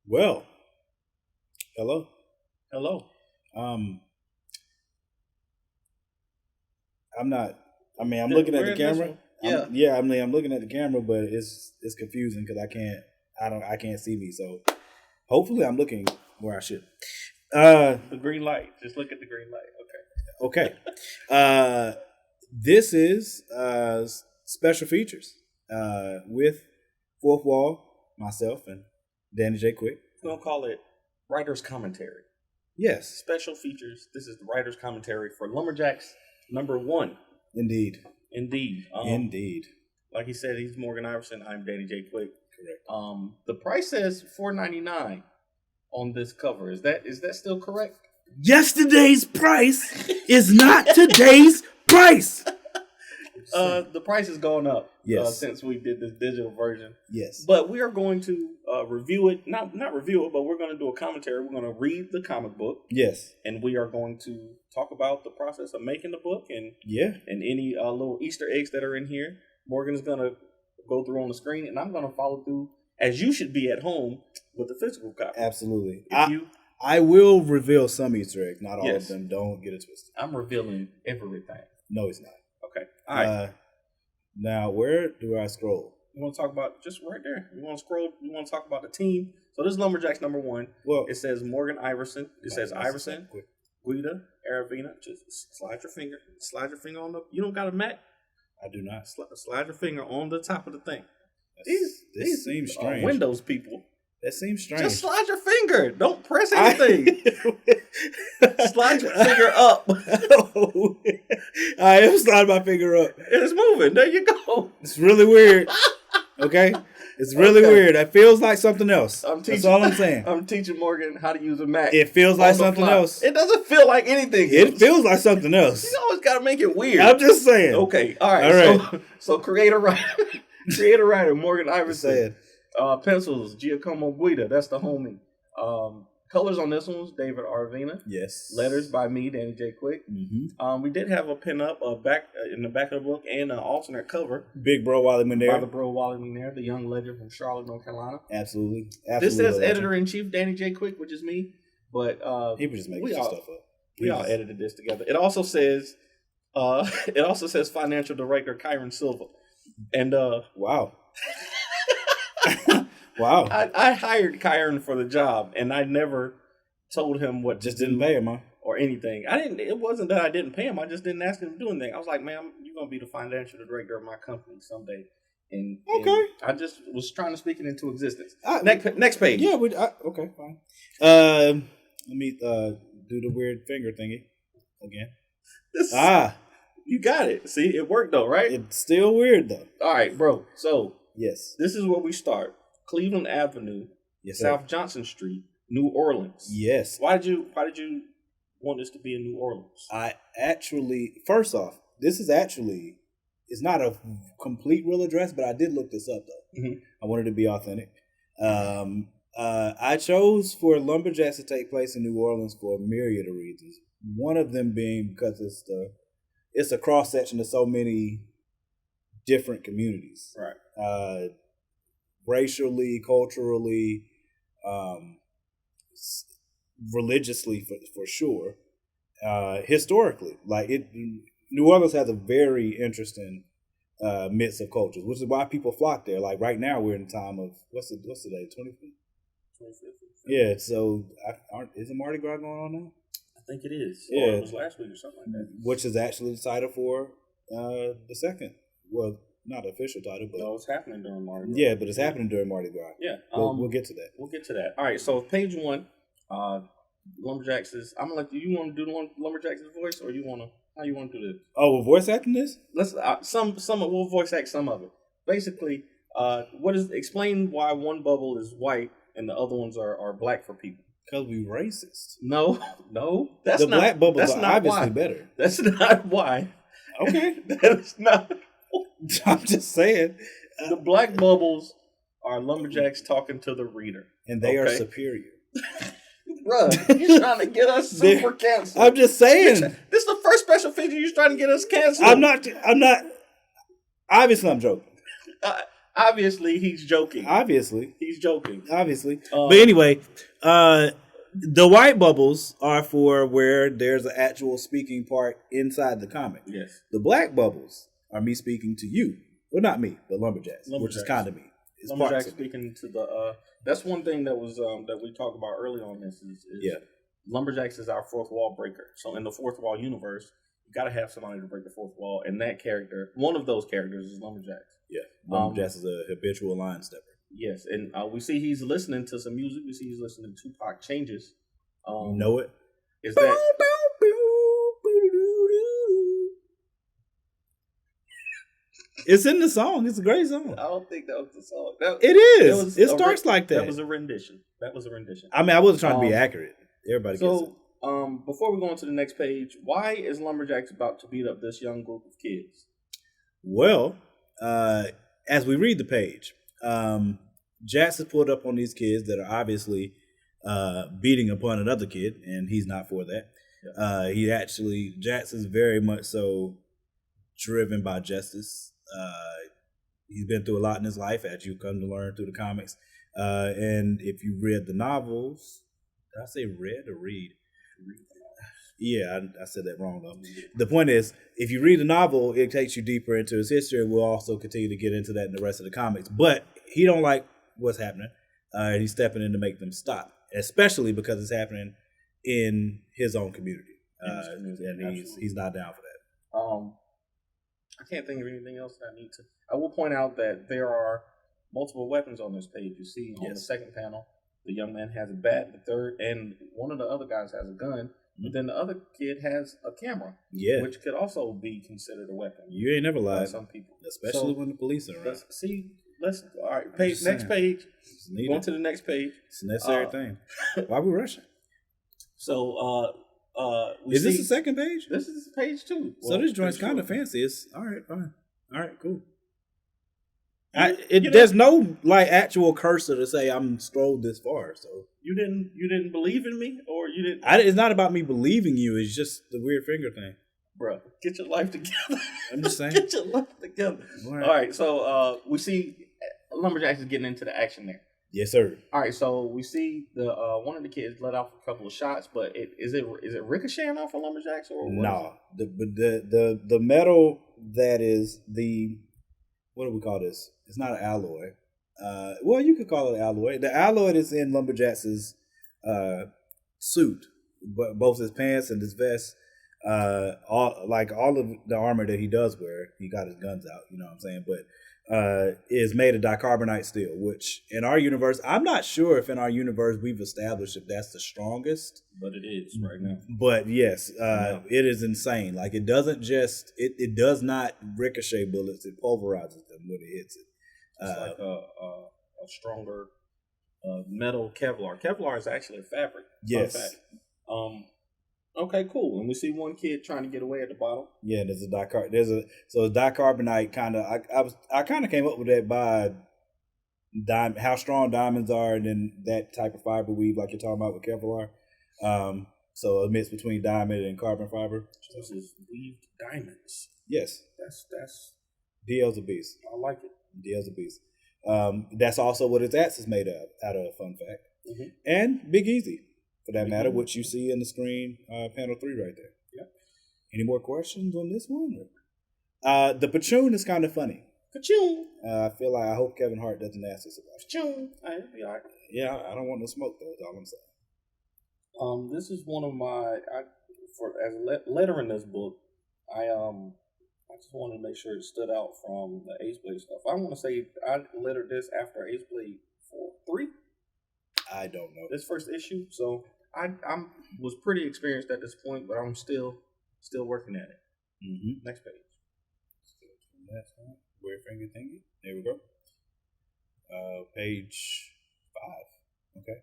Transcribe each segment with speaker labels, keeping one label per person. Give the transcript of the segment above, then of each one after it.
Speaker 1: Well, hello.
Speaker 2: Hello.
Speaker 1: Um, I'm not. I mean, I'm
Speaker 2: Th-
Speaker 1: looking at
Speaker 2: we're
Speaker 1: the
Speaker 2: in this
Speaker 1: camera.
Speaker 2: one. Yeah.
Speaker 1: Yeah. I mean, I'm looking at the camera, but it's confusing because I can't. I can't see me. So hopefully, I'm looking where I should.
Speaker 2: The green light. Just look at the green light.
Speaker 1: Okay. This is special features with Fourth Wall, myself, and Danny J. Quick.
Speaker 2: We're going to call it Writer's Commentary.
Speaker 1: Yes,
Speaker 2: Special features. This is the Writer's Commentary for LumberJax #1.
Speaker 1: indeed.
Speaker 2: Indeed.
Speaker 1: Indeed.
Speaker 2: Like he said, he's Morgan Iverson. I'm Danny J. Quick.
Speaker 1: Correct.
Speaker 2: The price says $4.99 on this cover. Is that still correct?
Speaker 1: Yesterday's price is not today's price.
Speaker 2: The price has gone up
Speaker 1: Yes.
Speaker 2: since we did this digital version.
Speaker 1: Yes.
Speaker 2: But we are going to review it. Not review it, but we're going to do a commentary. We're going to read the comic book.
Speaker 1: Yes.
Speaker 2: And we are going to talk about the process of making the book and any little Easter eggs that are in here. Morgan's going to go through on the screen, and I'm going to follow through as you should be at home with the physical copy.
Speaker 1: Absolutely.
Speaker 2: I
Speaker 1: I will reveal some Easter eggs, not all
Speaker 2: Yes.
Speaker 1: of them. Don't get it twisted.
Speaker 2: I'm revealing everything.
Speaker 1: No, it's not.
Speaker 2: Okay. All right.
Speaker 1: Now, where do I scroll?
Speaker 2: You want to talk about just right there? You want to scroll? You want to talk about the team? So this is LumberJax #1.
Speaker 1: Well,
Speaker 2: It says Morgan Iverson. It says Iverson,
Speaker 1: Quick.
Speaker 2: Guida, Aravina. Just slide your finger. Slide your finger on the. You don't got a Mac?
Speaker 1: I do not.
Speaker 2: Slide your finger on the top of the thing.
Speaker 1: This seems strange.
Speaker 2: Windows people.
Speaker 1: That seems strange.
Speaker 2: Just slide your finger. Don't press anything. Slide your finger up.
Speaker 1: I am sliding my finger up.
Speaker 2: It's moving. There you go.
Speaker 1: It's really weird. Okay? It's really
Speaker 2: Okay.
Speaker 1: weird. It feels like something else.
Speaker 2: That's
Speaker 1: That's all I'm saying.
Speaker 2: I'm teaching Morgan how to use a Mac.
Speaker 1: It feels like
Speaker 2: on the
Speaker 1: something
Speaker 2: fly.
Speaker 1: else.
Speaker 2: It doesn't feel like anything.
Speaker 1: It feels like something else.
Speaker 2: You always got to make it weird.
Speaker 1: I'm just saying.
Speaker 2: Okay. All right.
Speaker 1: All right.
Speaker 2: So creator writer Morgan Iverson.
Speaker 1: Saying.
Speaker 2: Pencils Giacomo Guida. That's the homie. Colors on this one's David Arvina.
Speaker 1: Yes.
Speaker 2: Letters by me, Danny J. Quick.
Speaker 1: Mm-hmm.
Speaker 2: We did have a pin-up back in the back of the book and an alternate cover
Speaker 1: Big bro Wally
Speaker 2: by
Speaker 1: Manera.
Speaker 2: the bro Wally Munir, the young legend from Charlotte, North Carolina.
Speaker 1: Absolutely.
Speaker 2: This says editor-in-chief Danny J. Quick, which is me. But
Speaker 1: He was just making some stuff up.
Speaker 2: we all edited this together. It also says financial director Kyron Silva. And
Speaker 1: Wow. Wow.
Speaker 2: I hired Kyron for the job, and I never told him what
Speaker 1: Just
Speaker 2: to
Speaker 1: didn't
Speaker 2: do
Speaker 1: pay him, huh?
Speaker 2: or anything. It wasn't that I didn't pay him. I just didn't ask him to do anything. I was like, man, you're going to be the financial director of my company someday. And I just was trying to speak it into existence. Next page.
Speaker 1: Yeah, okay, fine. Let me do the weird finger thingy again.
Speaker 2: You got it. See, it worked though, right?
Speaker 1: It's still weird though.
Speaker 2: All right, bro. So
Speaker 1: Yes.
Speaker 2: this is where we start. Cleveland Avenue,
Speaker 1: Yes, sir.
Speaker 2: South Johnson Street, New Orleans.
Speaker 1: Yes.
Speaker 2: Why did you want this to be in New Orleans?
Speaker 1: First off, it's not a complete real address, but I did look this up though.
Speaker 2: Mhm.
Speaker 1: I wanted to be authentic. I chose for LumberJax to take place in New Orleans for a myriad of reasons. One of them being because it's a cross section of so many different communities.
Speaker 2: Right.
Speaker 1: Racially, culturally, religiously for sure, historically. New Orleans has a very interesting mix of cultures, which is why people flock there. Like right now, we're in a time of what's the day? 25th.
Speaker 2: 25th.
Speaker 1: Yeah. So, isn't Mardi Gras going on now?
Speaker 2: I think it is.
Speaker 1: Yeah.
Speaker 2: Or it was last week or something like that.
Speaker 1: Which is actually the title for the second. Well, not the official title, but
Speaker 2: No, it's happening during Mardi Gras.
Speaker 1: yeah, but it's happening during Mardi Gras.
Speaker 2: Yeah.
Speaker 1: We'll get to that.
Speaker 2: We'll get to that. All right. So page 1, LumberJax's. I'm gonna let you. You want to do the LumberJax's voice, or how you want to do this?
Speaker 1: Oh, we're voice acting this?
Speaker 2: Let's we'll voice act some of it. Basically, explain why one bubble is white and the other ones are black for people.
Speaker 1: Because we racist.
Speaker 2: No, that's
Speaker 1: The
Speaker 2: not.
Speaker 1: black bubbles
Speaker 2: that's
Speaker 1: are
Speaker 2: not
Speaker 1: obviously
Speaker 2: why.
Speaker 1: better.
Speaker 2: That's not why.
Speaker 1: Okay.
Speaker 2: That is not.
Speaker 1: I'm just saying.
Speaker 2: The black bubbles are LumberJax talking to the reader,
Speaker 1: And they are
Speaker 2: Okay.
Speaker 1: superior.
Speaker 2: Bruh, you're trying to get us super canceled.
Speaker 1: I'm just saying.
Speaker 2: This is the first special feature you're trying to get us canceled.
Speaker 1: I'm not. Obviously, I'm joking.
Speaker 2: Obviously, he's joking. He's joking.
Speaker 1: But anyway, the white bubbles are for where there's an actual speaking part inside the comic.
Speaker 2: Yes.
Speaker 1: The black bubbles are me speaking to you. Well, not me, but LumberJax, which is kind of me. It's
Speaker 2: LumberJax speaking to the. That's one thing that was that we talked about early on. This is LumberJax is our fourth wall breaker. So in the fourth wall universe, you got to have somebody to break the fourth wall, and that character, one of those characters, is LumberJax.
Speaker 1: Yeah, LumberJax is a habitual line stepper.
Speaker 2: Yes, and we see he's listening to some music. We see he's listening to Tupac Changes.
Speaker 1: You know it?
Speaker 2: Is that?
Speaker 1: It's in the song. It's a great song.
Speaker 2: I don't think that was the song.
Speaker 1: It is. It starts like that.
Speaker 2: That was a rendition.
Speaker 1: I mean, I wasn't trying to be accurate. Everybody gets it.
Speaker 2: Before we go on to the next page, why is LumberJax about to beat up this young group of kids?
Speaker 1: Well, as we read the page, Jax has pulled up on these kids that are obviously beating upon another kid, and he's not for that. Jax is very much so driven by justice. He's been through a lot in his life, as you come to learn through the comics. And if you read the novels, did I say read or read? Yeah, I said that wrong though. The point is, if you read the novel, it takes you deeper into his history, and we'll also continue to get into that in the rest of the comics. But he don't like what's happening, and he's stepping in to make them stop, especially because it's happening in his own community, and he's not down for that.
Speaker 2: I can't think of anything else that I need to. I will point out that there are multiple weapons on this page. You see on the second panel, the young man has a bat, the third, and one of the other guys has a gun. But then the other kid has a camera, which could also be considered a weapon.
Speaker 1: You ain't never lied.
Speaker 2: Some people,
Speaker 1: especially when the police are around.
Speaker 2: All right. Next page. Going to the next page.
Speaker 1: It's a necessary thing. Why are we rushing?
Speaker 2: So,
Speaker 1: is this the second page?
Speaker 2: This is page 2.
Speaker 1: So this joint's kind of fancy. It's all right, fine. All right, cool. There's no like actual cursor to say I'm strolled this far. So
Speaker 2: you didn't believe in me, or you didn't.
Speaker 1: It's not about me believing you. It's just the weird finger thing,
Speaker 2: bro. Get your life together.
Speaker 1: I'm just saying.
Speaker 2: Get your life together. All right. So we see LumberJax is getting into the action there.
Speaker 1: Yes, sir.
Speaker 2: All right. So we see the one of the kids let off a couple of shots, but is it ricocheting off of LumberJax or what?
Speaker 1: No, the metal that is the. What do we call this? It's not an alloy. Well, you could call it an alloy. The alloy is in LumberJax's suit, but both his pants and his vest, all of the armor that he does wear. He got his guns out. You know what I'm saying? But is made of dicarbonate steel, which in our universe, I'm not sure if in our universe we've established if that's the strongest.
Speaker 2: But it is right now.
Speaker 1: But yes, it is insane. Like it doesn't just it does not ricochet bullets. It pulverizes them when it hits it.
Speaker 2: It's like a stronger metal Kevlar. Kevlar is actually a fabric.
Speaker 1: Yes.
Speaker 2: Okay, cool. And we see one kid trying to get away at the bottom.
Speaker 1: Yeah, it's dicarbonate kind of. I kind of came up with that by how strong diamonds are, and then that type of fiber weave, like you're talking about with Kevlar. So a mix between diamond and carbon fiber.
Speaker 2: So this is weaved diamonds.
Speaker 1: Yes,
Speaker 2: that's
Speaker 1: DL's a beast.
Speaker 2: I like it.
Speaker 1: DL's a beast. That's also what his ass is made of. Out of fun fact, and Big Easy. For that matter, which you see in the screen, panel 3 right there.
Speaker 2: Yep.
Speaker 1: Any more questions on this one? The Pachoon is kind of funny.
Speaker 2: Pachoon.
Speaker 1: I feel like I hope Kevin Hart doesn't ask us about it.
Speaker 2: Pachoon. It'll be all right.
Speaker 1: Yeah, I don't want no smoke though. That's all I'm saying.
Speaker 2: This is one of my as a letter in this book. I just wanted to make sure it stood out from the Ace Blade stuff. I want to say I lettered this after Ace Blade 3.
Speaker 1: I don't know.
Speaker 2: This first issue, so I was pretty experienced at this point, but I'm still working at it.
Speaker 1: Mm-hmm.
Speaker 2: Next page.
Speaker 1: That's right. Weird finger thingy. There we go. Page 5. Okay.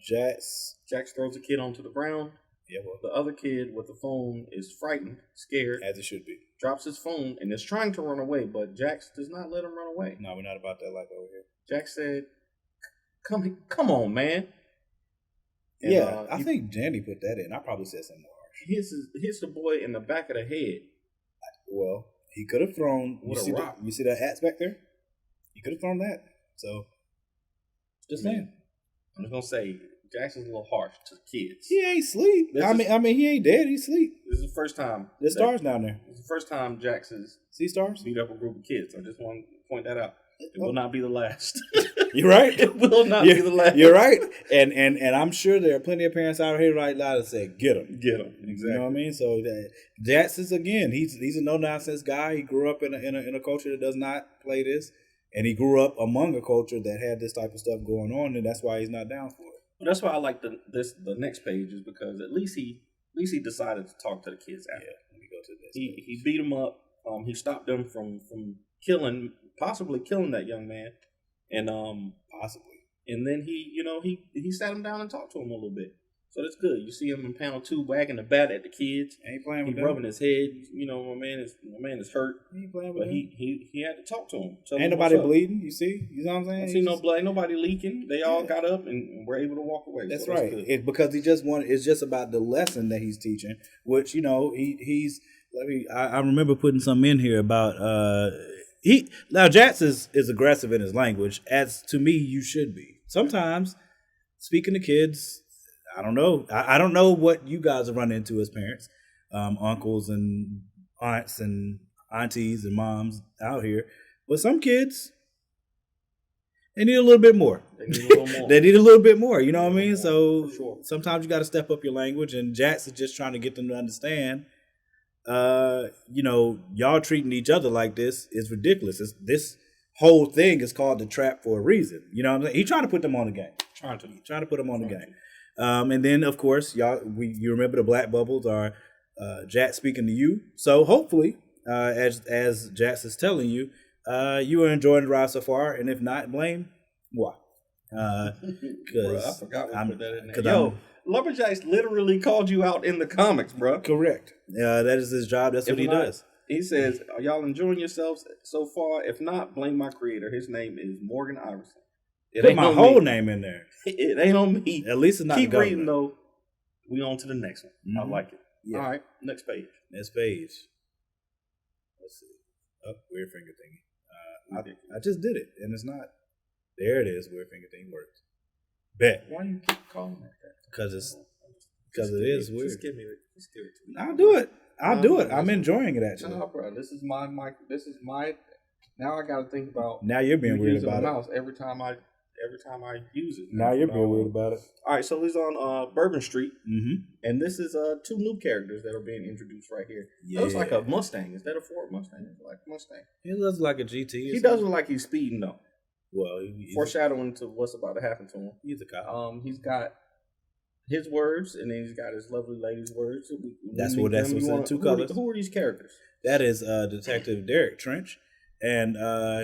Speaker 2: Jax throws a kid onto the ground.
Speaker 1: Yeah, well.
Speaker 2: The other kid with the phone is frightened, scared.
Speaker 1: As it should be.
Speaker 2: Drops his phone and is trying to run away, but Jax does not let him run away.
Speaker 1: No, we're not about that life over here.
Speaker 2: Jax said, Come on, man.
Speaker 1: And, yeah, I think Jandy put that in. I probably said something more harsh.
Speaker 2: Hits the boy in the back of the head.
Speaker 1: Well, he could have thrown
Speaker 2: with a rock.
Speaker 1: You see that axe back there? He could have thrown that. So, just saying.
Speaker 2: I'm just gonna say Jackson's a little harsh to kids.
Speaker 1: He ain't sleep. I mean, he ain't dead. He sleep.
Speaker 2: This is the first time.
Speaker 1: There's stars down there.
Speaker 2: This is the first time Jackson's
Speaker 1: see stars.
Speaker 2: Beat up a group of kids. I just want to point that out. It will not be the last.
Speaker 1: You're right.
Speaker 2: It will not be the last.
Speaker 1: You're right. And I'm sure there are plenty of parents out here right now that say, "Get him,
Speaker 2: get him." Exactly.
Speaker 1: You know what I mean? So Jackson's again. He's a no nonsense guy. He grew up in a culture that does not play this, and he grew up among a culture that had this type of stuff going on, and that's why he's not down for it.
Speaker 2: But that's why I like the next page is because at least he decided to talk to the kids after.
Speaker 1: Yeah, let me go to this.
Speaker 2: He beat them up. He stopped them from possibly killing that young man, and
Speaker 1: possibly.
Speaker 2: And then he sat him down and talked to him a little bit. So that's good. You see him in panel 2 wagging the bat at the kids.
Speaker 1: Ain't playing with
Speaker 2: him. Rubbing his head. You know, my man is hurt.
Speaker 1: Ain't playing with him.
Speaker 2: He had to talk to him.
Speaker 1: Ain't nobody bleeding. You see? You know what I'm saying?
Speaker 2: I see no blood. Nobody leaking. They all got up and were able to walk away.
Speaker 1: That's right. Because it's just about the lesson that he's teaching, which he's. I remember putting something in here about now Jax is aggressive in his language, as to me you should be. Sometimes speaking to kids, I don't know. I don't know what you guys have run into as parents, uncles and aunts and aunties and moms out here. But some kids, they need a little bit more. They need a little more. You know what I mean? So sometimes you got to step up your language, and Jax is just trying to get them to understand. Y'all treating each other like this is ridiculous. This whole thing is called the trap for a reason. You know what I'm saying? He's trying to put them on the game. Trying to put them on the game. And then of course, you remember the black bubbles are Jax speaking to you. So hopefully, as Jax is telling you, you are enjoying the ride so far, and if not, blame why? Because
Speaker 2: I forgot we put that in there. Yo, LumberJax literally called you out in the comics, bro.
Speaker 1: Correct. That is his job. That's what he does.
Speaker 2: He says, "Are y'all enjoying yourselves so far? If not, blame my creator. His name is Morgan Iverson."
Speaker 1: Put my whole name in there.
Speaker 2: It ain't on me.
Speaker 1: At least it's not.
Speaker 2: Keep reading though. We on to the next one.
Speaker 1: Mm-hmm.
Speaker 2: I like it.
Speaker 1: Yeah.
Speaker 2: All right, next page.
Speaker 1: Let's see. Oh, weird finger thingy. I just did it, and it's not. There it is. Weird finger thing works. Bet.
Speaker 2: Why do you keep calling it that?
Speaker 1: Because it is weird.
Speaker 2: Just give it to me.
Speaker 1: I'll do it. I'm enjoying it actually.
Speaker 2: No, bro. This is my. Now I got to think about.
Speaker 1: Now you're being weird about it.
Speaker 2: Mouse every time I use it.
Speaker 1: Now you're being weird about it.
Speaker 2: All right, so he's on Bourbon Street,
Speaker 1: and
Speaker 2: this is 2 new characters that are being introduced right here. Yeah. It looks like a Mustang. Is that a Ford Mustang? It's like a Mustang.
Speaker 1: It looks like a GT.
Speaker 2: He does look like he's speeding though.
Speaker 1: Well,
Speaker 2: foreshadowing to what's about to happen to him.
Speaker 1: He's a cop.
Speaker 2: He's got his words, and then he's got his lovely lady's words.
Speaker 1: That's what's in 2 colors.
Speaker 2: Who are these characters?
Speaker 1: That is Detective Derek Trench and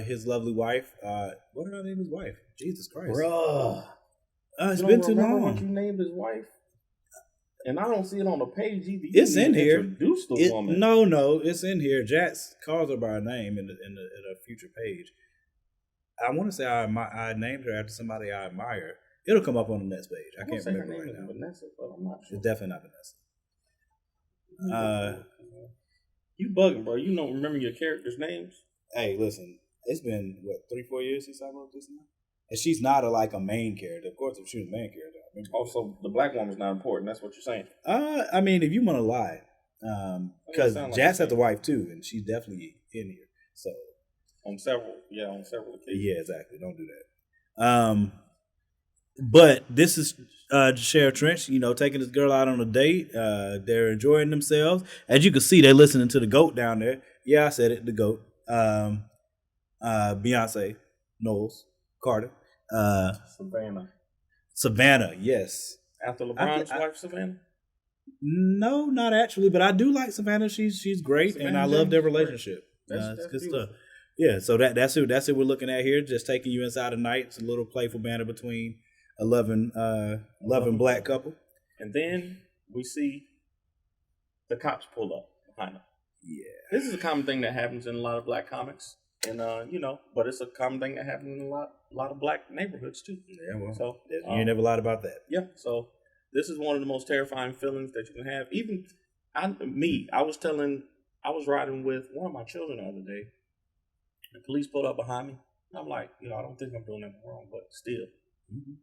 Speaker 1: his lovely wife. What did I name his wife? Jesus Christ,
Speaker 2: bruh!
Speaker 1: It's been too long.
Speaker 2: What you named his wife? And I don't see it on the page either.
Speaker 1: It's in here.
Speaker 2: Introduce the woman.
Speaker 1: No, it's in here. Jax calls her by name in a future page. I want to say I named her after somebody I admire. It'll come up on the next page. I can't remember right now.
Speaker 2: Vanessa, but I'm not sure.
Speaker 1: It's definitely not Vanessa.
Speaker 2: You bugging, bro. You don't remember your characters' names?
Speaker 1: Hey, listen. It's been, 3-4 years since I wrote this now? And she's not a main character. Of course, if she was a main character, I remember.
Speaker 2: Oh, so the black woman's not important. That's what you're saying.
Speaker 1: I mean, if you want to lie. Because Jax has a wife, too, and she's definitely in here. So...
Speaker 2: On several occasions.
Speaker 1: Yeah, exactly. Don't do that. But this is Sheriff Trench, taking this girl out on a date. They're enjoying themselves. As you can see, they're listening to the GOAT down there. Yeah, I said it, the GOAT. Beyonce, Knowles, Carter. Savannah, yes.
Speaker 2: After LeBron's wife, Savannah?
Speaker 1: No, not actually, but I do like Savannah. She's great, and I love their relationship. That's good stuff. Yeah, so that's who we're looking at here. Just taking you inside the night. It's a little playful banter between a loving black couple.
Speaker 2: And then we see the cops pull up behind them.
Speaker 1: Yeah.
Speaker 2: This is a common thing that happens in a lot of black comics. And but it's a common thing that happens in a lot of black neighborhoods too.
Speaker 1: Yeah, well,
Speaker 2: so
Speaker 1: you ain't never lied about that.
Speaker 2: Yeah. So this is one of the most terrifying feelings that you can have. Even I was riding with one of my children the other day. The police pulled up behind me. And I'm like, I don't think I'm doing anything wrong, but still. Mm-hmm.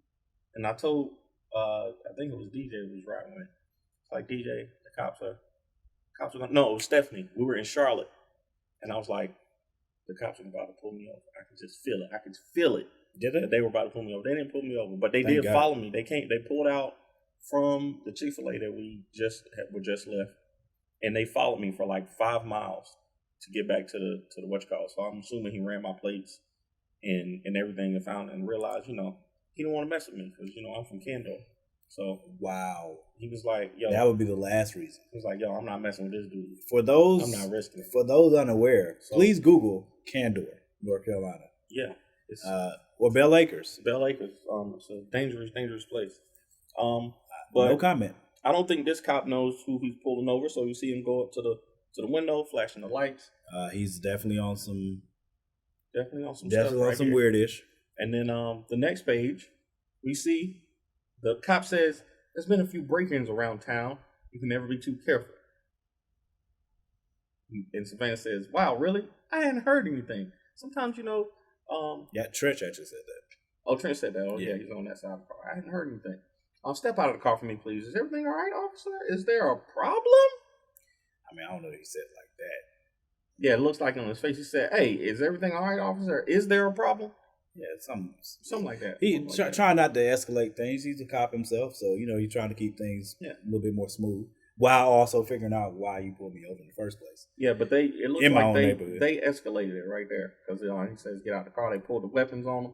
Speaker 2: And I told, I think it was DJ who was riding with. It's like, DJ, the cops are going. No, it was Stephanie. We were in Charlotte, and I was like, the cops were about to pull me over. I could just feel it. I could feel it.
Speaker 1: Did it?
Speaker 2: That they were about to pull me over. They didn't pull me over, but they did follow me. They came. They pulled out from the Chick-fil-A that we were just left, and they followed me for like 5 miles to get back to the whatchamacallit. So I'm assuming he ran my plates and everything and found it and realized, he didn't want to mess with me because I'm from Kendall. So
Speaker 1: wow,
Speaker 2: he was like, "Yo,
Speaker 1: that would be the last reason."
Speaker 2: He was like, "Yo, I'm not messing with this dude."
Speaker 1: I'm not risking it. For those unaware, please Google Candor, North Carolina.
Speaker 2: Yeah.
Speaker 1: Or Bell Acres.
Speaker 2: Bell Acres. It's a dangerous place. But
Speaker 1: no comment.
Speaker 2: I don't think this cop knows who he's pulling over, so you see him go up to the window, flashing the lights.
Speaker 1: He's definitely on some
Speaker 2: stuff
Speaker 1: weirdish.
Speaker 2: And then the next page, we see the cop says, "There's been a few break-ins around town. You can never be too careful." And Savannah says, "Wow, really? I hadn't heard anything. Sometimes,
Speaker 1: yeah, Trench actually said that.
Speaker 2: Oh, Trench said that. Oh, yeah, he's on that side of the car. I hadn't heard anything. Step out of the car for me, please. Is everything all right, officer? Is there a problem?"
Speaker 1: I mean, I don't know if he said it like that.
Speaker 2: Yeah, it looks like on his face he said, "Hey, is everything all right, officer? Is there a problem?"
Speaker 1: Yeah,
Speaker 2: something like that.
Speaker 1: He's trying not to escalate things. He's a cop himself, so he's trying to keep things a little bit more smooth while also figuring out why you pulled me over in the first place.
Speaker 2: Yeah, but it looks like they escalated it right there because he says get out of the car. They pulled the weapons on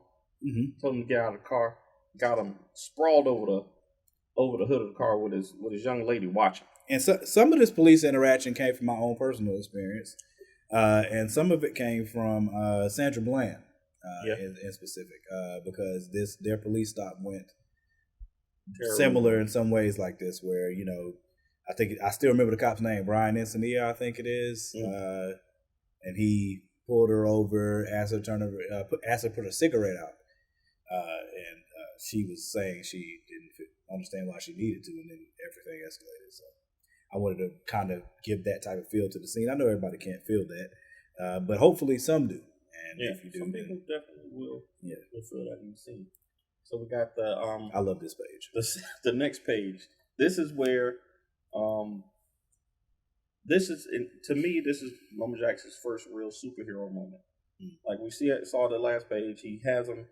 Speaker 2: him, told him to get out of the car, got him sprawled over the hood of the car with his young lady watching.
Speaker 1: And so some of this police interaction came from my own personal experience, and some of it came from Sandra Bland. In specific, because their police stop went similar in some ways like this, where I think I still remember the cop's name, Brian Encinier, I think it is, and he pulled her over, asked her to put a cigarette out, and she was saying she didn't understand why she needed to, and then everything escalated. So I wanted to kind of give that type of feel to the scene. I know everybody can't feel that, but hopefully some do. And if you do,
Speaker 2: some people definitely will feel that in the scene. So we got the
Speaker 1: I love this page.
Speaker 2: The next page. This is where this is LumberJax's first real superhero moment. Like we saw the last page. He has him.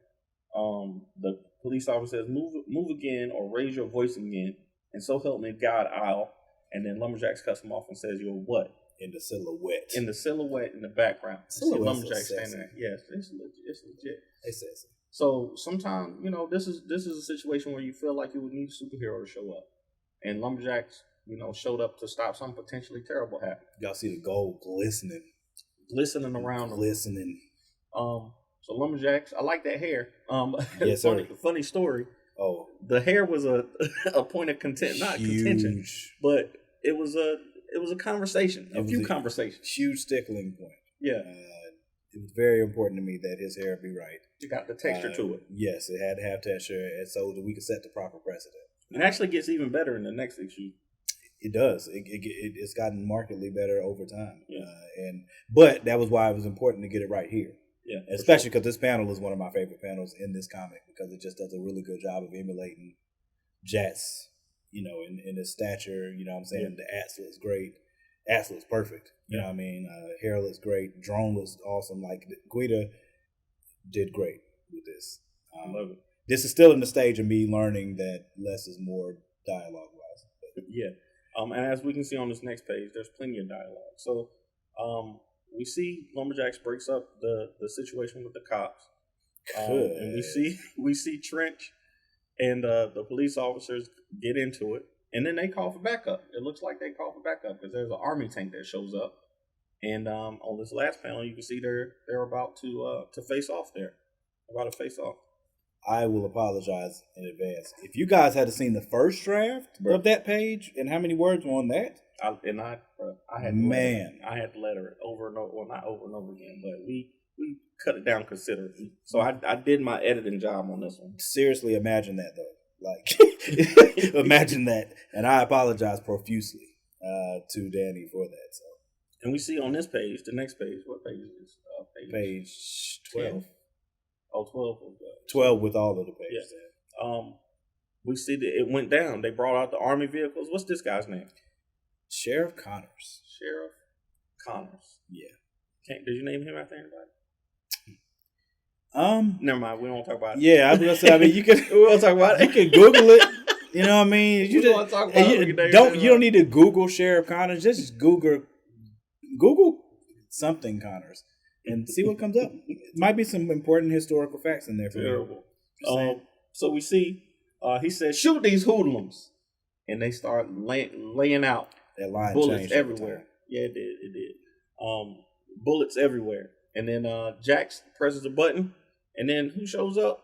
Speaker 2: The police officer says, "Move again or raise your voice again, and so help me God, I'll." And then LumberJax cuts him off and says, "You're what?"
Speaker 1: In the silhouette in the background.
Speaker 2: LumberJax standing there. Yes, it's legit.
Speaker 1: It says
Speaker 2: so. Sometimes this is a situation where you feel like you would need a superhero to show up, and LumberJax showed up to stop something potentially terrible happening.
Speaker 1: Y'all see the gold glistening
Speaker 2: around him.
Speaker 1: Glistening.
Speaker 2: So LumberJax, I like that hair.
Speaker 1: Yes, sir.
Speaker 2: Funny story.
Speaker 1: Oh,
Speaker 2: the hair was a point of contention, but it was a conversation, a few conversations.
Speaker 1: Huge stickling point.
Speaker 2: Yeah.
Speaker 1: It was very important to me that his hair be right.
Speaker 2: It got the texture to it.
Speaker 1: Yes, it had to have texture, and so that we could set the proper precedent.
Speaker 2: It actually gets even better in the next issue.
Speaker 1: It does. It's gotten markedly better over time.
Speaker 2: Yeah.
Speaker 1: But that was why it was important to get it right here.
Speaker 2: Yeah.
Speaker 1: Especially because this panel is one of my favorite panels in this comic because it just does a really good job of emulating Jats. In his stature, you know what I'm saying? Yeah. The axe looks great. Axe looks perfect. You know what I mean? Hair looks great. Drone looks awesome. Like, Guida did great with this.
Speaker 2: I love it.
Speaker 1: This is still in the stage of me learning that less is more dialogue-wise.
Speaker 2: Yeah. And as we can see on this next page, there's plenty of dialogue. So we see LumberJax breaks up the situation with the cops. And we see Trench and the police officers get into it, and then they call for backup. It looks like they call for backup because there's an army tank that shows up, and on this last panel, you can see they're about to face off there. About to face off.
Speaker 1: I will apologize in advance if you guys had seen the first draft of that page and how many words were on that.
Speaker 2: I had to letter it over and over. Well, not over and over again, but we cut it down considerably. So I did my editing job on this one.
Speaker 1: Seriously, imagine that though. Like, imagine that. And I apologize profusely to Danny for that. So,
Speaker 2: and we see on this page, the next page. What page is this? Page
Speaker 1: 12.
Speaker 2: Oh, 12.
Speaker 1: 12 with all of the pages.
Speaker 2: Yeah. We see that it went down. They brought out the army vehicles. What's this guy's name?
Speaker 1: Sheriff Connors.
Speaker 2: Sheriff Connors.
Speaker 1: Yeah.
Speaker 2: Did you name him after anybody?
Speaker 1: Never
Speaker 2: mind. We won't talk about it.
Speaker 1: Yeah, I was gonna say. I mean, you can.
Speaker 2: We won't talk about it.
Speaker 1: You can Google it. You know what I mean? You
Speaker 2: just talk about
Speaker 1: you don't need to Google Sheriff Connors. Just Google something Connors and see what comes up. Might be some important historical facts in there for
Speaker 2: you. So we see he said, "Shoot these hoodlums," and they start laying out
Speaker 1: that line
Speaker 2: bullets everywhere. Yeah, it did. It did. Bullets everywhere, and then Jax presses a button, and then who shows up?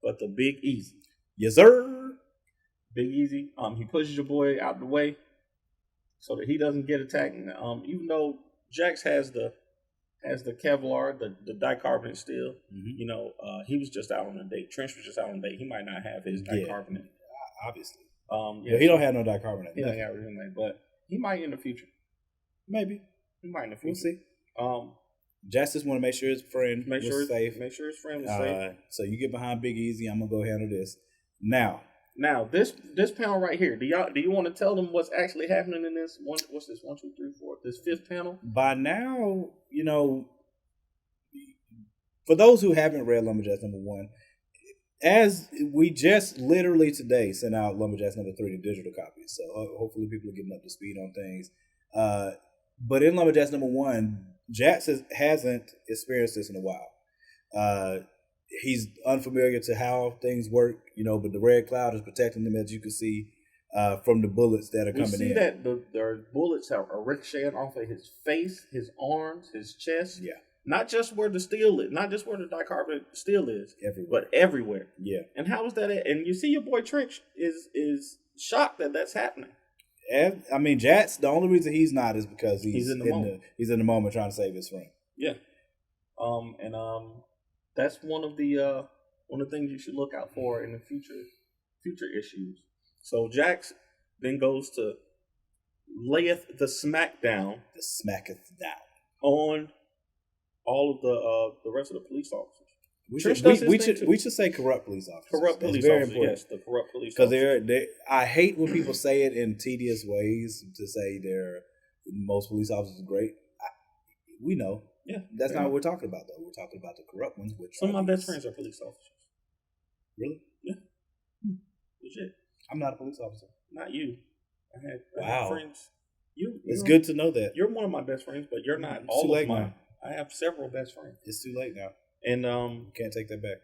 Speaker 2: But the Big Easy.
Speaker 1: Yes, sir.
Speaker 2: Big Easy. He pushes your boy out the way so that he doesn't get attacked. Even though Jax has the Kevlar, the dicarbonate steel, you know, he was just out on a date. Trench was just out on a date. He might not have his dicarbonate.
Speaker 1: Obviously.
Speaker 2: Yeah,
Speaker 1: he don't have no dicarbonate.
Speaker 2: He don't have it, but he might in the future.
Speaker 1: Maybe.
Speaker 2: He might in the future.
Speaker 1: We'll see. Jax just want to make sure his friend was safe.
Speaker 2: Make sure his friend was safe.
Speaker 1: So you get behind Big Easy. I'm gonna go handle this now.
Speaker 2: This panel right here. Do you want to tell them what's actually happening in this one? What's this? 1, 2, 3, 4. This fifth panel.
Speaker 1: By now, you know, for those who haven't read LumberJax #1, as we just literally today sent out LumberJax #3 to digital copies, so hopefully people are getting up to speed on things. But in LumberJax #1, Jax hasn't experienced this in a while. He's unfamiliar to how things work, you know, but the red cloud is protecting him, as you can see, from the bullets that are coming in.
Speaker 2: We see that the bullets are ricocheting off of his face, his arms, his chest.
Speaker 1: Yeah.
Speaker 2: Not just where the steel is, not just where the dicarbonate steel is,
Speaker 1: everywhere.
Speaker 2: But everywhere.
Speaker 1: Yeah.
Speaker 2: And how is that? And you see your boy Trench is shocked that that's happening.
Speaker 1: And, I mean, Jax, the only reason he's not is because he's
Speaker 2: in the moment.
Speaker 1: He's in the moment trying to save his friend.
Speaker 2: Yeah. That's one of the things you should look out for in the future issues. So Jax then goes to layeth the smackdown.
Speaker 1: The smacketh down
Speaker 2: on all of the rest of the police officers.
Speaker 1: We should say corrupt police officers.
Speaker 2: Corrupt police officers. Important. Yes, the corrupt police officers.
Speaker 1: Because I hate when people say it in tedious ways to say most police officers are great. We know.
Speaker 2: Yeah,
Speaker 1: that's not what we're talking about, though. We're talking about the corrupt ones.
Speaker 2: Some of my best friends are police officers.
Speaker 1: Really?
Speaker 2: Yeah. Legit.
Speaker 1: I'm not a police officer.
Speaker 2: Not you. I had friends.
Speaker 1: It's good to know that.
Speaker 2: You're one of my best friends, but you're not all of mine. I have several best friends.
Speaker 1: It's too late now.
Speaker 2: And
Speaker 1: can't take that back.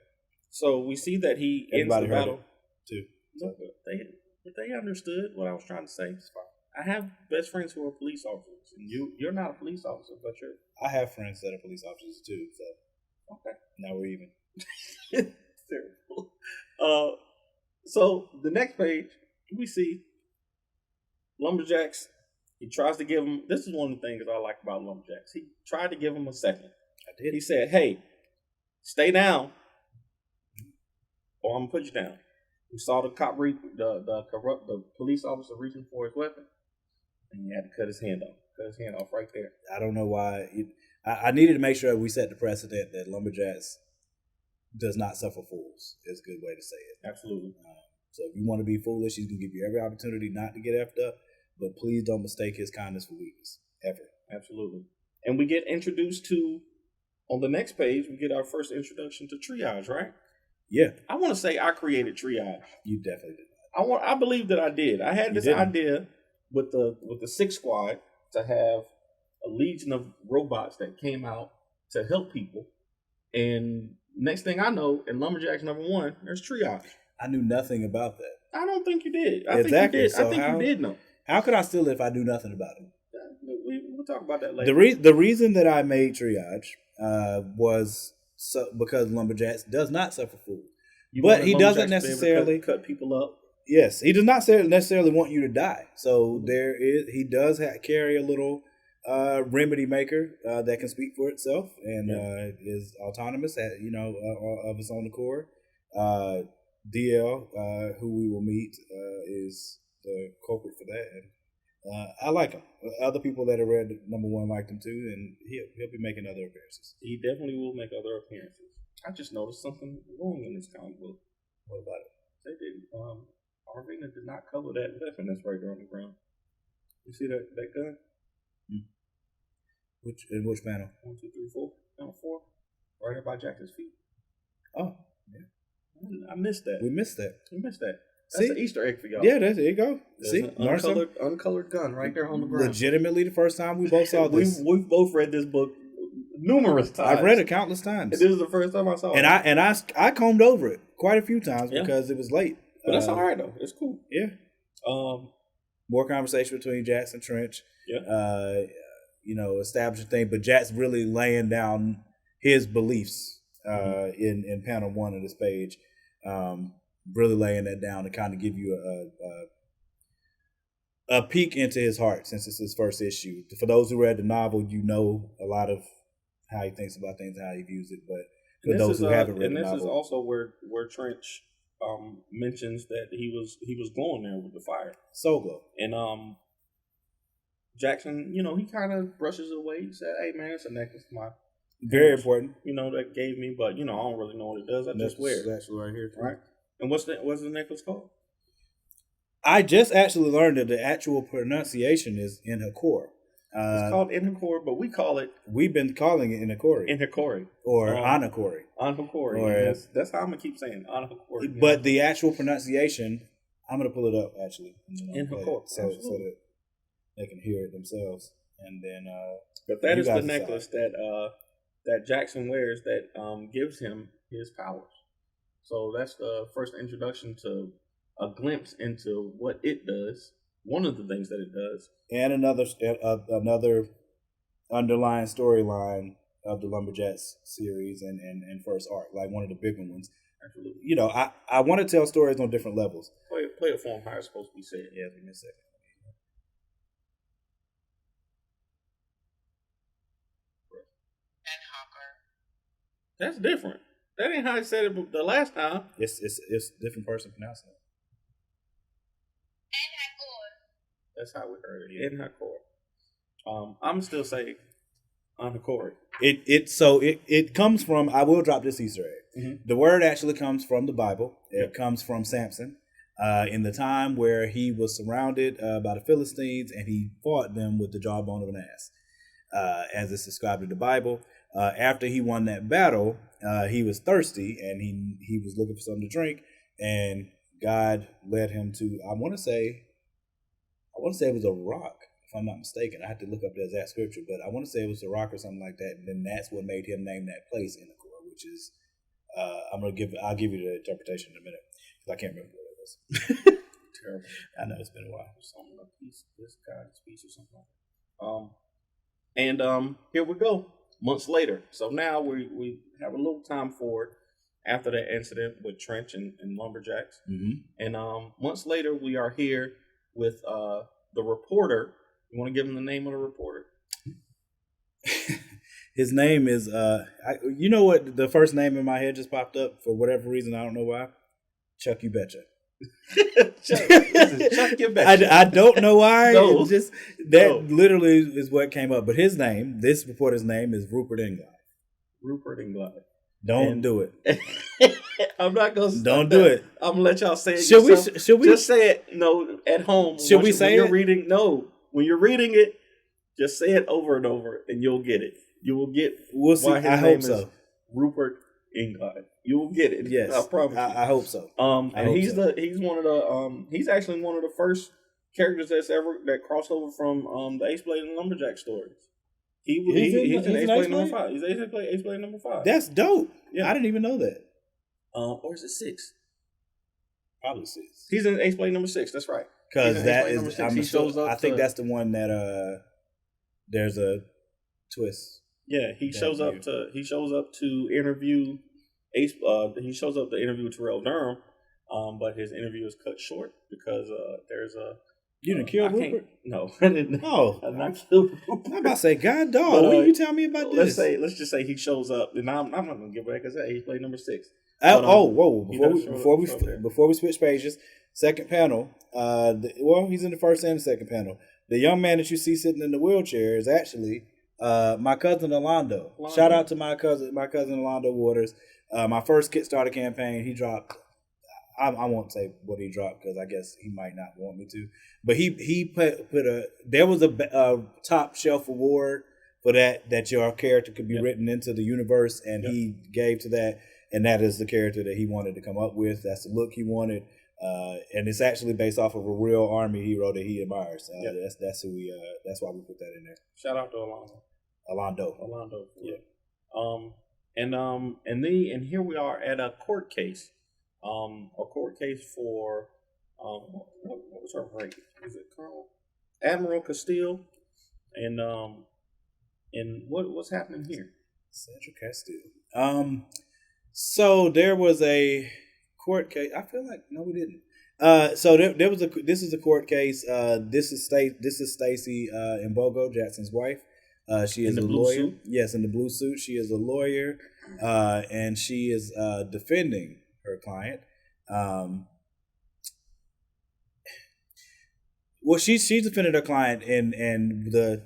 Speaker 2: So we see that he
Speaker 1: Everybody
Speaker 2: ends the battle.
Speaker 1: Too.
Speaker 2: No, they understood what I was trying to say. It's fine. I have best friends who are police officers, and you're not a police officer, but you're.
Speaker 1: I have friends that are police officers too. So
Speaker 2: okay,
Speaker 1: now we're even.
Speaker 2: Terrible. So the next page we see LumberJax. He tries to give him. This is one of the things I like about LumberJax. He tried to give him a second.
Speaker 1: I did.
Speaker 2: He said, "Hey, stay down, or I'm gonna put you down." We saw the cop the police officer reaching for his weapon, and he had to cut his hand off. Cut his hand off right there.
Speaker 1: I don't know why. I needed to make sure we set the precedent that LumberJax does not suffer fools. Is a good way to say it.
Speaker 2: Absolutely.
Speaker 1: So if you want to be foolish, he's gonna give you every opportunity not to get effed up. But please don't mistake his kindness for weakness ever.
Speaker 2: Absolutely. And we get introduced to on the next page. We get our first introduction to triage, right?
Speaker 1: Yeah.
Speaker 2: I want to say I created triage.
Speaker 1: You definitely did.
Speaker 2: I believe that I did. I had this idea with the Six Squad to have a legion of robots that came out to help people. And next thing I know, in LumberJax #1, there's triage.
Speaker 1: I knew nothing about that.
Speaker 2: I don't think you did. I
Speaker 1: exactly.
Speaker 2: think you did. I think you did know.
Speaker 1: How could I steal it if I knew nothing about it?
Speaker 2: We'll talk about that later.
Speaker 1: The reason that I made triage was because LumberJax does not suffer fools. But he doesn't necessarily
Speaker 2: cut people up.
Speaker 1: Yes, he does not necessarily want you to die. So he does carry a little remedy maker that can speak for itself and is autonomous, of its own accord. DL, who we will meet, is the culprit for that, and I like him. Other people that have read #1 liked him too, and he'll be making other appearances.
Speaker 2: He definitely will make other appearances. I just noticed something wrong in this comic book.
Speaker 1: What about it?
Speaker 2: They didn't. Arvina did not cover that weapon that's right there on the ground. You see that gun?
Speaker 1: Which panel?
Speaker 2: 1, 2, 3, 4. Panel 4. Right up by Jackson's feet.
Speaker 1: Oh, yeah.
Speaker 2: I missed that.
Speaker 1: We missed that.
Speaker 2: That's an Easter egg for y'all.
Speaker 1: Yeah, there you go.
Speaker 2: There's an uncolored gun right there on the ground.
Speaker 1: Legitimately, the first time we both saw this.
Speaker 2: We've both read this book numerous times.
Speaker 1: I've read it countless times.
Speaker 2: And this is the first time I saw it.
Speaker 1: And I combed over it quite a few times because it was late.
Speaker 2: But that's all right though. It's cool.
Speaker 1: Yeah. More conversation between Jax and Trench.
Speaker 2: Yeah.
Speaker 1: Establishing thing, but Jax really laying down his beliefs in panel 1 of this page. Really laying that down to kind of give you a peek into his heart since it's his first issue. For those who read the novel, you know a lot of how he thinks about things, how he views it. But for those who haven't read the novel,
Speaker 2: and this is also where Trench mentions that he was glowing there with the fire,
Speaker 1: soul glow,
Speaker 2: and Jackson, he kind of brushes it away. He said, "Hey man, it's a necklace, my
Speaker 1: very important.
Speaker 2: That gave me, but I don't really know what it does. I just wear it.
Speaker 1: Actually, right here,
Speaker 2: right." And what's the necklace called?
Speaker 1: I just actually learned that the actual pronunciation is Inhakor.
Speaker 2: It's called Inhakor, but we've
Speaker 1: been calling it Inhakori.
Speaker 2: Inhakori.
Speaker 1: Or Anakori.
Speaker 2: Anakori. That's how I'm going to keep saying Anakori.
Speaker 1: But the actual pronunciation, I'm going to pull it up, actually.
Speaker 2: Inhakor.
Speaker 1: So that they can hear it themselves. And then...
Speaker 2: but that is the necklace that Jackson wears that gives him his powers. So that's the first introduction to a glimpse into what it does. One of the things that it does. And
Speaker 1: another underlying storyline of the LumberJax series and first arc, like one of the bigger ones.
Speaker 2: Absolutely.
Speaker 1: I want to tell stories on different levels.
Speaker 2: Play it for him how it's supposed to be said.
Speaker 1: Yeah, give me a second.
Speaker 2: That's different. That ain't how I said it the last time.
Speaker 1: It's a different person pronouncing it.
Speaker 2: That's how we heard it. Inhakor. I'm still saying Anakori.
Speaker 1: It comes from. I will drop this Easter egg.
Speaker 2: Mm-hmm.
Speaker 1: The word actually comes from the Bible. It
Speaker 2: Yep.
Speaker 1: comes from Samson. In the time where he was surrounded by the Philistines and he fought them with the jawbone of an ass, as it's described in the Bible. After he won that battle, he was thirsty and he was looking for something to drink, and God led him to, I want to say it was a rock, if I'm not mistaken. I have to look up the exact scripture, but I want to say it was a rock or something like that, and then that's what made him name that place Inhakor, which is I'll give you the interpretation in a minute because I can't remember what it was.
Speaker 2: Terrible.
Speaker 1: I know it's been a while.
Speaker 2: Something like this God's piece or something. And here we go. Months later. So now we have a little time forward after that incident with Trench and LumberJax.
Speaker 1: Mm-hmm.
Speaker 2: And months later, we are here with the reporter. You want to give him the name of the reporter?
Speaker 1: His name is, you know what? The first name in my head just popped up for whatever reason. I don't know why. Chuck You Betcha.
Speaker 2: Chuck You Betcha.
Speaker 1: I don't know why.
Speaker 2: No.
Speaker 1: Literally is what came up. But his name, this reporter's name is Rupert Englund.
Speaker 2: Rupert Englund.
Speaker 1: Don't do it.
Speaker 2: I'm not gonna.
Speaker 1: Don't do it.
Speaker 2: I'm gonna let y'all say it.
Speaker 1: Should we
Speaker 2: just say it? No, at home.
Speaker 1: Should we say
Speaker 2: when you're reading? No, when you're reading it, just say it over and over, and you'll get it. You will get.
Speaker 1: We'll see. I hope so.
Speaker 2: Rupert Englund. You will get it.
Speaker 1: Yes,
Speaker 2: I promise.
Speaker 1: I hope so.
Speaker 2: He's actually one of the first characters that crossed over from the Ace Blade and LumberJax stories. He's in Ace Blade number 5. He's Ace Blade number 5.
Speaker 1: That's dope. Yeah, I didn't even know that.
Speaker 2: Or is it 6?
Speaker 1: Probably 6.
Speaker 2: He's in Ace Blade number 6. That's right.
Speaker 1: Because that is. I think that's the one that there's a twist.
Speaker 2: Yeah, he shows up to interview Ace. He shows up to interview Terrell Durham, but his interview is cut short because there's a.
Speaker 1: You didn't kill Rupert?
Speaker 2: No, I didn't.
Speaker 1: No,
Speaker 2: I did not kill Rupert.
Speaker 1: I'm about to say, God dog, what are you telling me about this?
Speaker 2: Let's just say he shows up, and I'm not going to give it because he played number 6.
Speaker 1: Whoa! Before we switch pages, second panel. He's in the first and the second panel. The young man that you see sitting in the wheelchair is actually my cousin Orlando. Shout out to my cousin Orlando Waters. My first Kickstarter campaign, he dropped. I won't say what he dropped because I guess he might not want me to. But he put there was a top shelf award for that your character could be written into the universe, and he gave to that, and that is the character that he wanted to come up with. That's the look he wanted, and it's actually based off of a real Army hero that he admires. That's who we. That's why we put that in there.
Speaker 2: Shout out to Alonzo. Yeah. And here we are at a court case. A court case for what was her rank? Is it Colonel Admiral Castile? And what's happening here?
Speaker 1: Central Castile. So there was a court case. I feel like no, we didn't. So there was this is a court case. This is Stacy Mbogo, Jackson's wife. She is a lawyer. Suit? Yes, in the blue suit. She is a lawyer, and she is defending her client. Well, she's defended her client, and the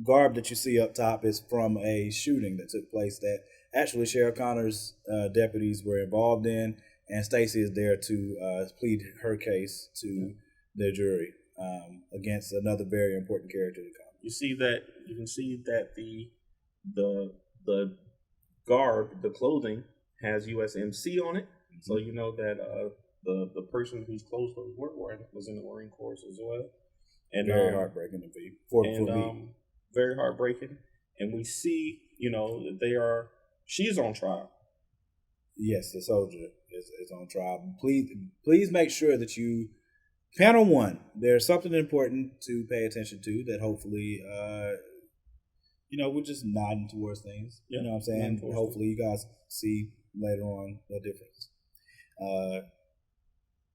Speaker 1: garb that you see up top is from a shooting that took place that actually Sheriff Connor's deputies were involved in, and Stacy is there to plead her case to the jury against another very important character to come.
Speaker 2: You can see that the garb, the clothing, has USMC on it. So you know that the person whose clothes those were wearing was in the Marine Corps as well. And
Speaker 1: very heartbreaking to be
Speaker 2: very heartbreaking. And we see, that she's on trial.
Speaker 1: Yes, the soldier is on trial. Please make sure that you panel 1. There's something important to pay attention to that hopefully we're just nodding towards things. You know what I'm saying? Hopefully you guys see later on the difference.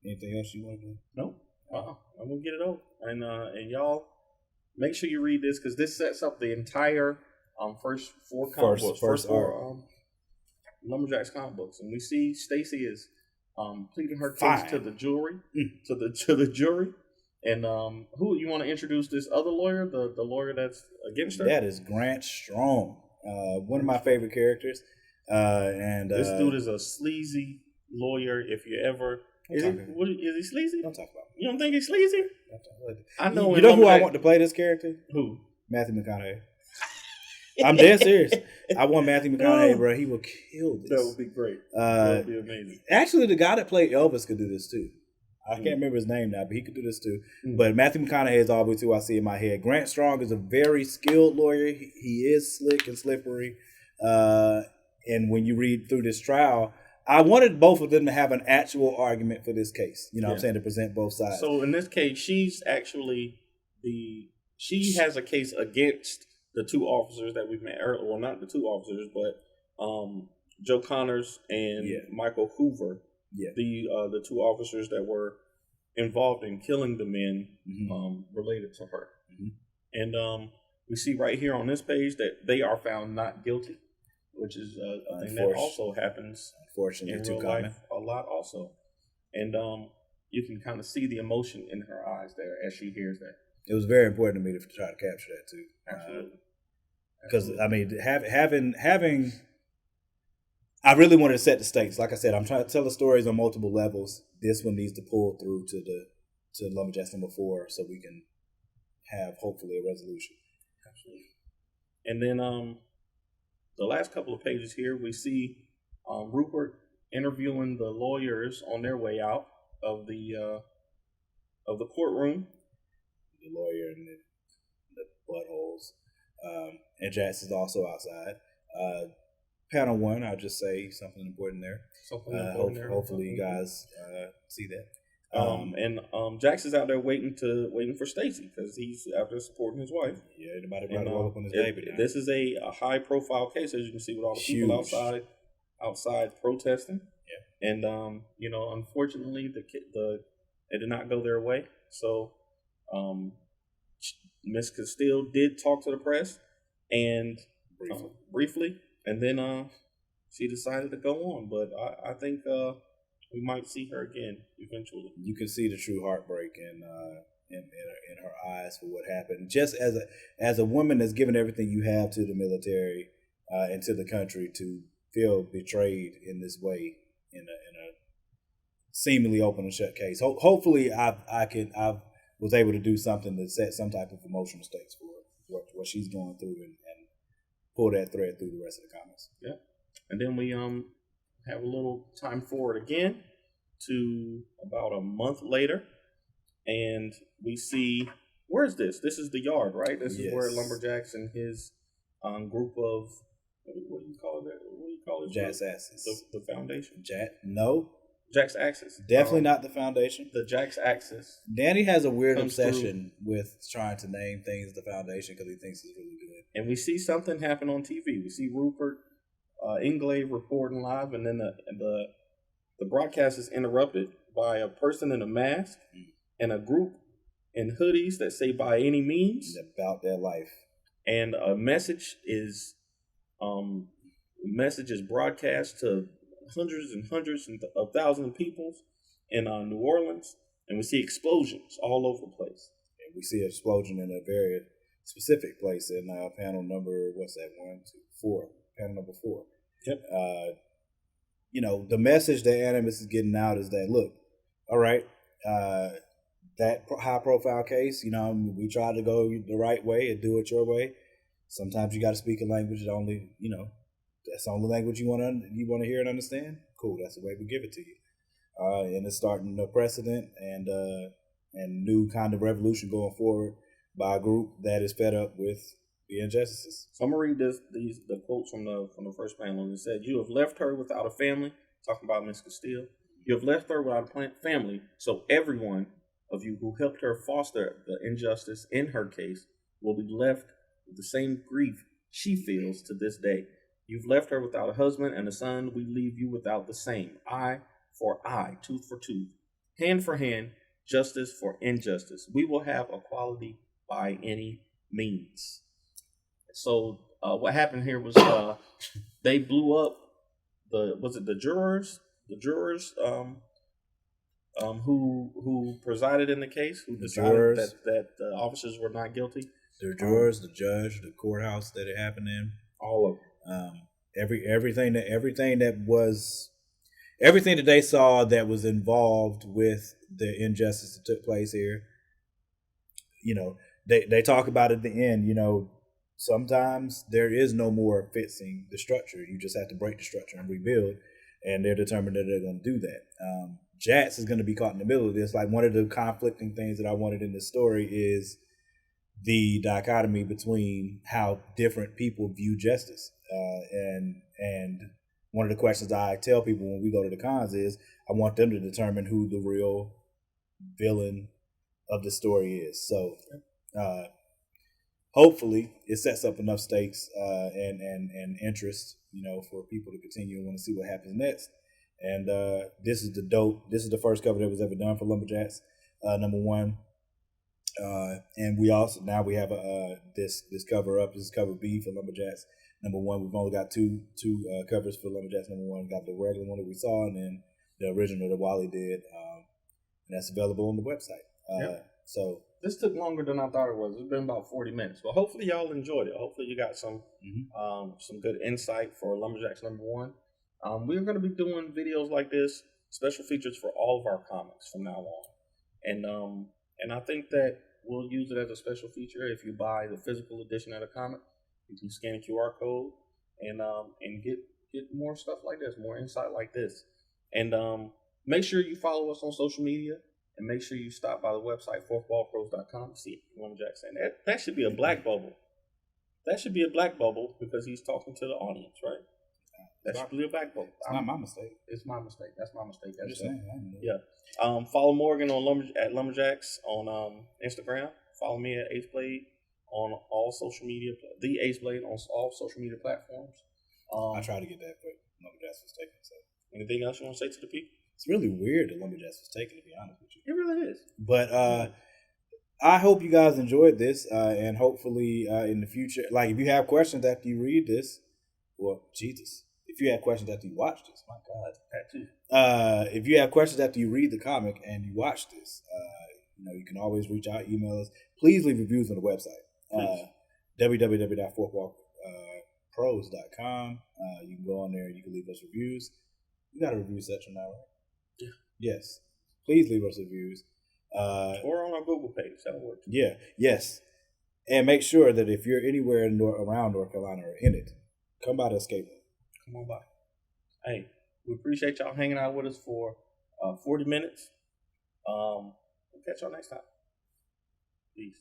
Speaker 1: Anything else you want to do?
Speaker 2: No. I'm gonna get it over, and y'all make sure you read this because this sets up the entire first 4 comic books, first 4 LumberJax comic books, and we see Stacy is pleading her case to the jury, to the jury, and who you want to introduce this other lawyer, the lawyer that's against her?
Speaker 1: That is Grant Strong, one of my favorite characters. And
Speaker 2: this dude is a sleazy lawyer. If you ever is he sleazy?
Speaker 1: Don't talk about him.
Speaker 2: You don't think he's sleazy?
Speaker 1: I know. You know who I want to play this character?
Speaker 2: Who?
Speaker 1: Matthew McConaughey. I'm dead serious. I want Matthew McConaughey, bro. He will kill this.
Speaker 2: That would be great. That would be amazing.
Speaker 1: Actually, the guy that played Elvis could do this too. I can't remember his name now, but he could do this too. But Matthew McConaughey is always who I see in my head. Grant Strong is a very skilled lawyer. He is slick and slippery. And when you read through this trial, I wanted both of them to have an actual argument for this case. You know what I'm saying? To present both sides.
Speaker 2: So in this case, she's actually she has a case against the 2 officers that we've met earlier. Well, not the 2 officers, but Joe Connors and Michael Hoover. Yeah. The 2 officers that were involved in killing the men related to her. And we see right here on this page that they are found not guilty, which is a thing that also happens in real life a lot also. And you can kind of see the emotion in her eyes there as she hears that.
Speaker 1: It was very important to me to try to capture that too.
Speaker 2: Absolutely.
Speaker 1: Because I mean, having I really wanted to set the stakes. Like I said, I'm trying to tell the stories on multiple levels. This one needs to pull through to LumberJax number 4 so we can have hopefully a resolution.
Speaker 2: Absolutely. And then the last couple of pages here, we see Rupert interviewing the lawyers on their way out of the courtroom.
Speaker 1: The lawyer and the buttholes. And Jax is also outside. Panel 1, I'll just say something important there. Hopefully you guys see that.
Speaker 2: And Jax is out there waiting for Stacy because he's out there supporting his wife.
Speaker 1: Yeah, anybody about to roll up on his baby now.
Speaker 2: This is a high profile case, as you can see, with all the people outside protesting. Yeah. And unfortunately, it did not go their way. So Miss Castile did talk to the press and briefly, and then she decided to go on. But I think we might see her again eventually.
Speaker 1: You can see the true heartbreak in her eyes for what happened. Just as a woman that's given everything you have to the military and to the country to feel betrayed in this way in a seemingly open and shut case. Hopefully, I was able to do something that set some type of emotional stakes for what she's going through and pull that thread through the rest of the comments.
Speaker 2: Yeah, and then we have a little time forward again to about a month later, and we see, where's this? This is the yard, right? This is where LumberJax and his group of what do you call it? What do you call it?
Speaker 1: Jax Axis.
Speaker 2: The foundation.
Speaker 1: Jax
Speaker 2: Axis.
Speaker 1: Definitely not the foundation.
Speaker 2: The Jax Axis.
Speaker 1: Danny has a weird obsession with trying to name things the foundation because he thinks it's really good.
Speaker 2: And we see something happen on TV. We see Rupert Inglave reporting live, and then the broadcast is interrupted by a person in a mask and a group in hoodies that say "by any means"
Speaker 1: about their life. And
Speaker 2: a message is broadcast to hundreds of thousands of people in New Orleans, and we see explosions all over the place.
Speaker 1: And we see an explosion in a very specific place in panel number, what's that, 1, 2, 4, panel number 4.
Speaker 2: Yep.
Speaker 1: The message that Animus is getting out is that, look, all right, that high-profile case, we try to go the right way and do it your way. Sometimes you got to speak a language that only, that's the only language you want to hear and understand. Cool, that's the way we give it to you. And it's starting a precedent and new kind of revolution going forward by a group that is fed up with the injustices.
Speaker 2: So I'm gonna read the quotes from the first panel. It said, "You have left her without a family," talking about Miss Castile. "You have left her without a family, so every one of you who helped her foster the injustice in her case will be left with the same grief she feels to this day. You've left her without a husband and a son. We leave you without the same. Eye for eye, tooth for tooth, hand for hand, justice for injustice. We will have equality by any means." So what happened here was they blew up the jurors who presided in the case, who decided that the officers were not guilty.
Speaker 1: The jurors, the judge, the courthouse that it happened in,
Speaker 2: all of
Speaker 1: them. Everything that they saw that was involved with the injustice that took place here. They talk about at the end. Sometimes there is no more fixing the structure. You just have to break the structure and rebuild, and they're determined that they're going to do that. Jax is going to be caught in the middle of this. Like, one of the conflicting things that I wanted in this story is the dichotomy between how different people view justice. And one of the questions I tell people when we go to the cons is I want them to determine who the real villain of the story is. So hopefully it sets up enough stakes and interest, for people to continue and want to see what happens next. And this is the first cover that was ever done for LumberJax, number 1. And we also now we have this cover up. This is cover B for LumberJax number 1. We've only got two covers for LumberJax number 1. We've got the regular one that we saw, and then the original that Wally did, and that's available on the website.
Speaker 2: Yep.
Speaker 1: So
Speaker 2: this took longer than I thought it was. It's been about 40 minutes. Well, hopefully y'all enjoyed it. Hopefully you got some good insight for LumberJax number 1. We're going to be doing videos like this, special features for all of our comics from now on, and I think that we'll use it as a special feature. If you buy the physical edition of the comic, you can scan a QR code and get more stuff like this, more insight like this. And make sure you follow us on social media, and make sure you stop by the website, fourthwallpros.com, to see LumberJax. And that should be a black bubble. That should be a black bubble because he's talking to the audience, right? That should be a black bubble.
Speaker 1: It's not my mistake.
Speaker 2: It's my mistake. That's my mistake.
Speaker 1: I'm just saying.
Speaker 2: Yeah. Follow Morgan on at LumberJax on Instagram. Follow me at Ace Blade on all social media. The Ace Blade on all social media platforms.
Speaker 1: I tried to get that, but LumberJax was taken. So,
Speaker 2: anything else you want to say to the people?
Speaker 1: It's really weird that LumberJax was taken, to be honest with you.
Speaker 2: It really is.
Speaker 1: But I hope you guys enjoyed this, and hopefully in the future, like if you have questions after you read this, well, Jesus. If you have questions after you watch this, my God, that too. If you have questions after you read the comic and you watch this, you can always reach out, email us. Please leave reviews on the website, www.fourthwall LumberJaxPros.com. You can go on there. You can leave us reviews. We got a review section now, right?
Speaker 2: Yeah.
Speaker 1: Yes. Please leave us reviews.
Speaker 2: Or on our Google page. That'll work.
Speaker 1: Yeah. Yes. And make sure that if you're anywhere around North Carolina or in it, come by the escape room.
Speaker 2: Come on by. Hey, we appreciate y'all hanging out with us for 40 minutes. We'll catch y'all next time. Peace.